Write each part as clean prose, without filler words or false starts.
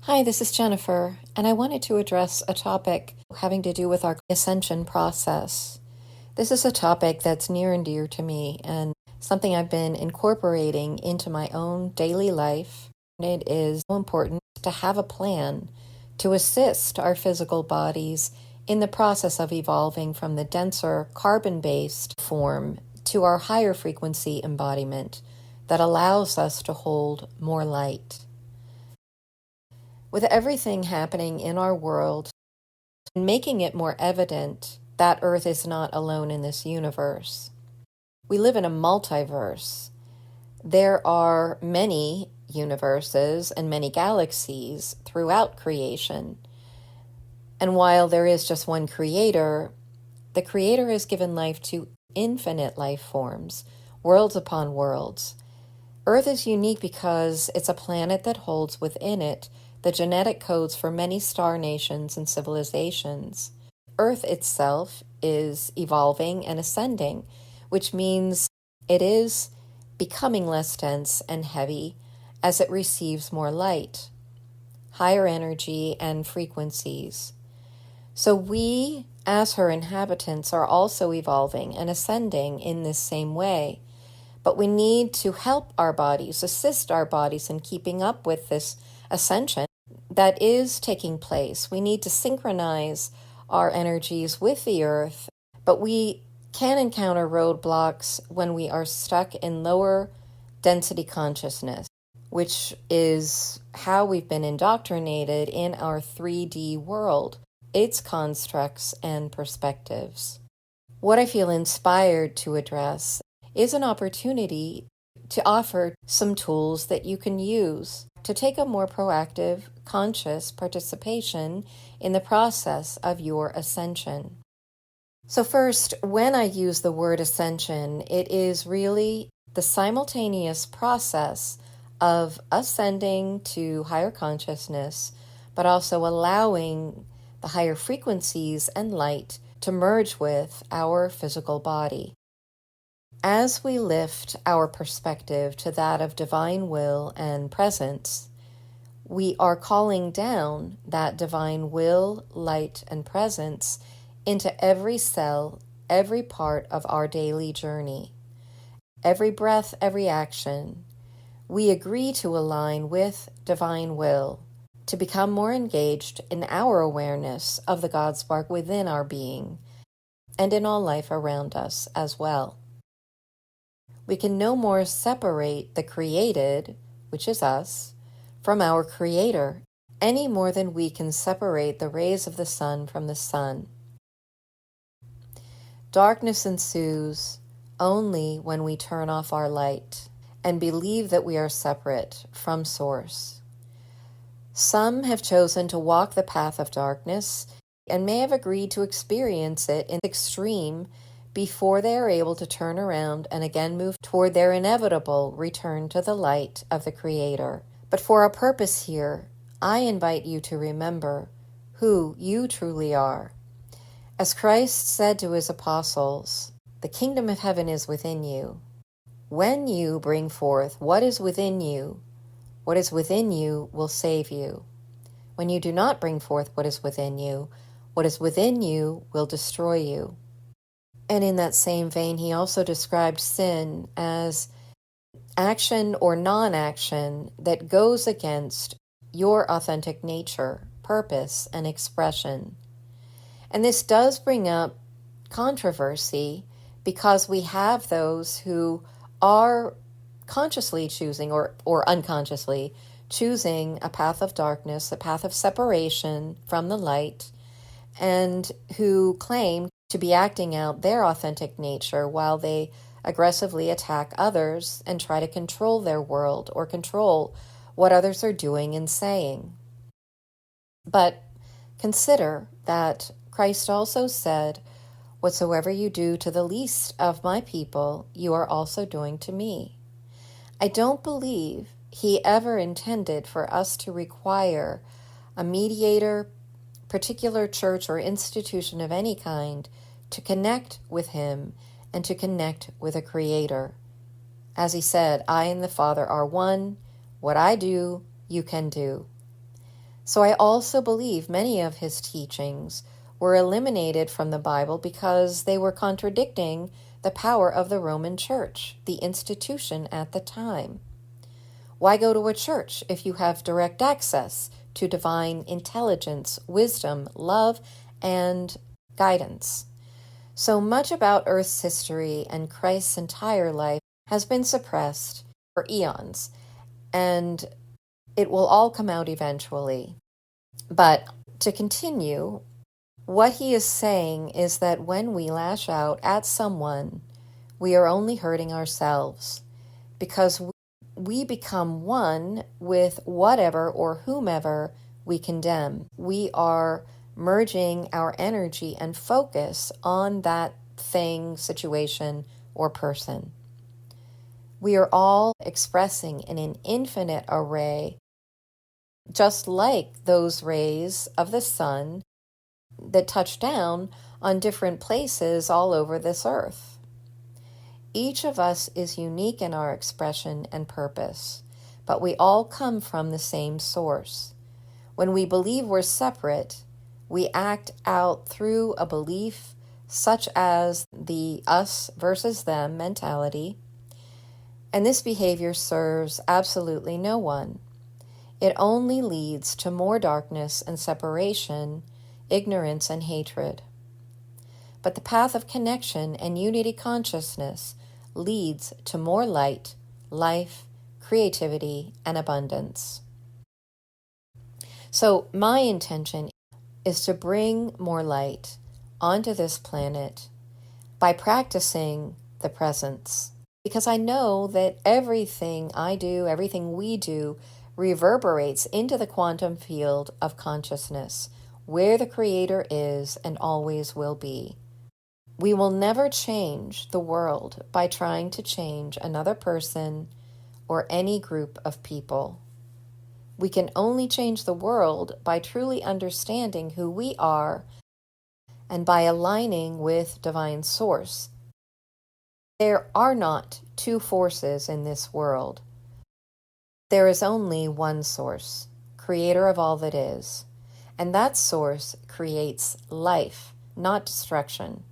Hi, this is Jennifer, and I wanted to address a topic having to do with our ascension process. This is a topic that's near and dear to me and something I've been incorporating into my own daily life. It is so important to have a plan to assist our physical bodies in the process of evolving from the denser carbon-based form to our higher frequency embodiment that allows us to hold more light. With everything happening in our world, making it more evident that Earth is not alone in this universe. We live in a multiverse. There are many universes and many galaxies throughout creation. And while there is just one creator, the creator has given life to infinite life forms, worlds upon worlds. Earth is unique because it's a planet that holds within it the genetic codes for many star nations and civilizations. Earth itself is evolving and ascending, which means it is becoming less dense and heavy as it receives more light, higher energy and frequencies. So we, as her inhabitants, are also evolving and ascending in this same way. But we need to help our bodies, assist our bodies in keeping up with this ascension that is taking place. We need to synchronize our energies with the earth, but we can encounter roadblocks when we are stuck in lower density consciousness, which is how we've been indoctrinated in our 3D world, its constructs and perspectives. What I feel inspired to address is an opportunity to offer some tools that you can use to take a more proactive, conscious participation in the process of your ascension. So first, when I use the word ascension, it is really the simultaneous process of ascending to higher consciousness, but also allowing the higher frequencies and light to merge with our physical body. As we lift our perspective to that of divine will and presence, we are calling down that divine will, light, and presence into every cell, every part of our daily journey. Every breath, every action, we agree to align with divine will, to become more engaged in our awareness of the God spark within our being and in all life around us as well. We can no more separate the created, which is us, from our Creator, any more than we can separate the rays of the sun from the sun. Darkness ensues only when we turn off our light and believe that we are separate from Source. Some have chosen to walk the path of darkness and may have agreed to experience it in extreme before they are able to turn around and again move toward their inevitable return to the light of the Creator. But for our purpose here, I invite you to remember who you truly are. As Christ said to his apostles, the kingdom of heaven is within you. When you bring forth what is within you will save you. When you do not bring forth what is within you will destroy you. And in that same vein, he also described sin as action or non-action that goes against your authentic nature, purpose, and expression. And this does bring up controversy because we have those who are consciously choosing or unconsciously choosing a path of darkness, a path of separation from the light, and who claim to be acting out their authentic nature while they aggressively attack others and try to control their world or control what others are doing and saying. But consider that Christ also said, "Whatsoever you do to the least of my people, you are also doing to me." I don't believe he ever intended for us to require a mediator, particular church or institution of any kind to connect with him and to connect with a Creator. As he said, I and the Father are one. What I do, you can do. So I also believe many of his teachings were eliminated from the Bible because they were contradicting the power of the Roman Church, the institution at the time. Why go to a church if you have direct access to divine intelligence, wisdom, love, and guidance? So much about Earth's history and Christ's entire life has been suppressed for eons, and it will all come out eventually. But to continue, what he is saying is that when we lash out at someone, we are only hurting ourselves, because we become one with whatever or whomever we condemn. We are merging our energy and focus on that thing, situation, or person. We are all expressing in an infinite array, just like those rays of the sun that touch down on different places all over this earth. Each of us is unique in our expression and purpose, but we all come from the same source. When we believe we're separate, we act out through a belief such as the us versus them mentality, and this behavior serves absolutely no one. It only leads to more darkness and separation, ignorance and hatred. But the path of connection and unity consciousness leads to more light, life, creativity, and abundance. So my intention is to bring more light onto this planet by practicing the presence, because I know that everything I do, everything we do, reverberates into the quantum field of consciousness, where the Creator is and always will be. We will never change the world by trying to change another person or any group of people. We can only change the world by truly understanding who we are and by aligning with Divine Source. There are not two forces in this world. There is only one source, creator of all that is, and that source creates life, not destruction.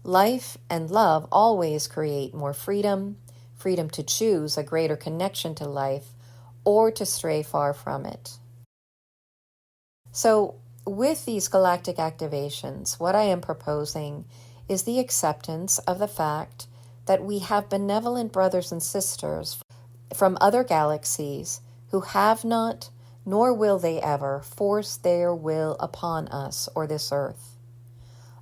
Life and love always create more freedom, freedom to choose a greater connection to life or to stray far from it. So, with these galactic activations, what I am proposing is the acceptance of the fact that we have benevolent brothers and sisters from other galaxies who have not, nor will they ever, force their will upon us or this earth.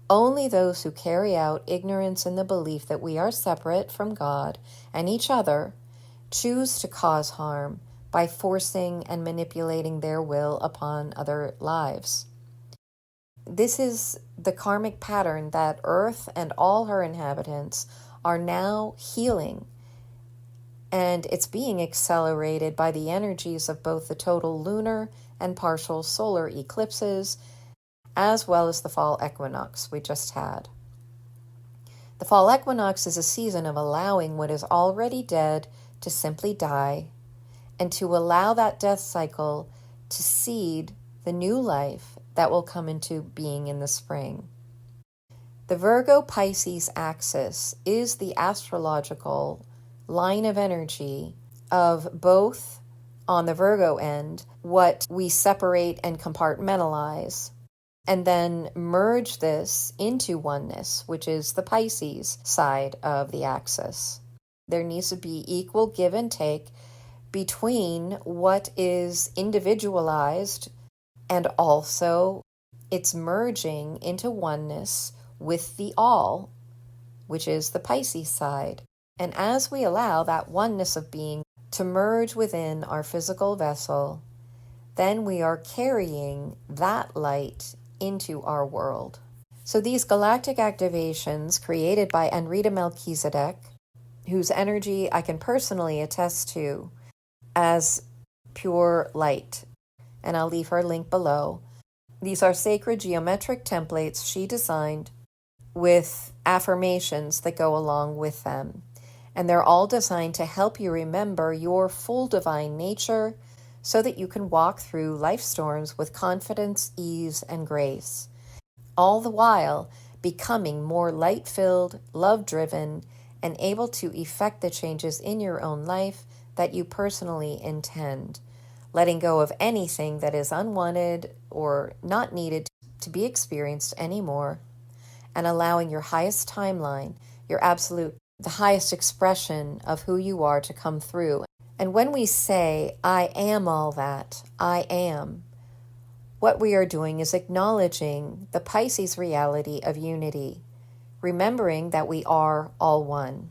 Only those who carry out ignorance in the belief that we are separate from God and each other choose to cause harm by forcing and manipulating their will upon other lives. This is the karmic pattern that Earth and all her inhabitants are now healing, and it's being accelerated by the energies of both the total lunar and partial solar eclipses, as well as the fall equinox we just had. The fall equinox is a season of allowing what is already dead to simply die, and to allow that death cycle to seed the new life that will come into being in the spring. The Virgo-Pisces axis is the astrological line of energy of both, on the Virgo end, what we separate and compartmentalize, and then merge this into oneness, which is the Pisces side of the axis. There needs to be equal give and take between what is individualized and also it's merging into oneness with the all, which is the Pisces side. And as we allow that oneness of being to merge within our physical vessel, then we are carrying that light into our world. So these galactic activations created by Enrita Melchizedek, whose energy I can personally attest to as pure light, and I'll leave her link below. These are sacred geometric templates she designed with affirmations that go along with them. And they're all designed to help you remember your full divine nature so that you can walk through life storms with confidence, ease, and grace, all the while becoming more light-filled, love-driven, and able to effect the changes in your own life that you personally intend, letting go of anything that is unwanted or not needed to be experienced anymore, and allowing your highest timeline, the highest expression of who you are to come through. And when we say, I am all that, I am, what we are doing is acknowledging the Pisces reality of unity, remembering that we are all one.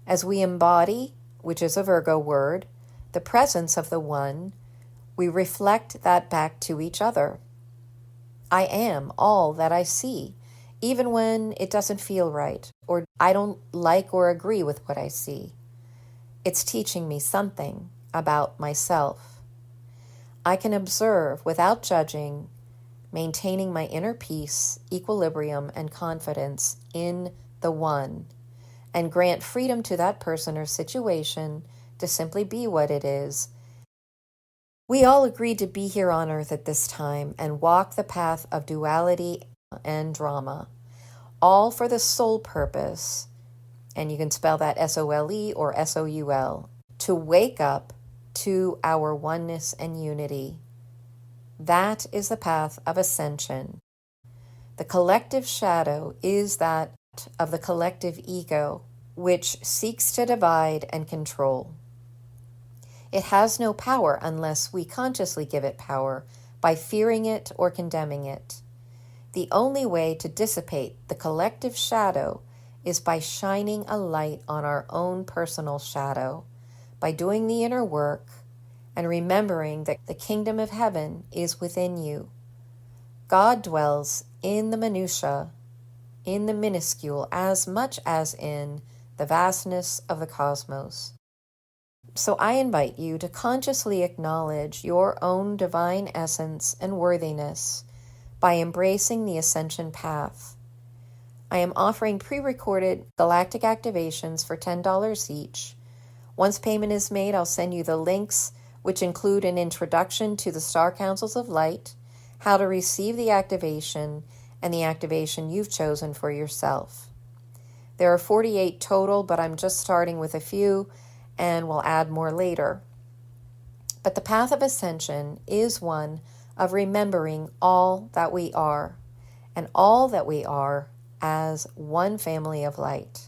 As we embody, which is a Virgo word, the presence of the one, we reflect that back to each other. I am all that I see, even when it doesn't feel right, or I don't like or agree with what I see. It's teaching me something about myself. I can observe without judging, maintaining my inner peace, equilibrium, and confidence in the one, and grant freedom to that person or situation to simply be what it is. We all agreed to be here on Earth at this time and walk the path of duality and drama, all for the sole purpose, and you can spell that S-O-L-E or S-O-U-L, to wake up to our oneness and unity. That is the path of ascension. The collective shadow is that of the collective ego, which seeks to divide and control. It has no power unless we consciously give it power by fearing it or condemning it. The only way to dissipate the collective shadow is by shining a light on our own personal shadow, by doing the inner work and remembering that the kingdom of heaven is within you. God dwells in the minutiae, in the minuscule, as much as in the vastness of the cosmos. So I invite you to consciously acknowledge your own divine essence and worthiness by embracing the ascension path. I am offering pre-recorded Galactic Activations for $10 each. Once payment is made, I'll send you the links, which include an introduction to the Star Councils of Light, how to receive the activation, and the activation you've chosen for yourself. There are 48 total, but I'm just starting with a few, and we'll add more later. But the path of ascension is one of remembering all that we are, and all that we are as one family of light.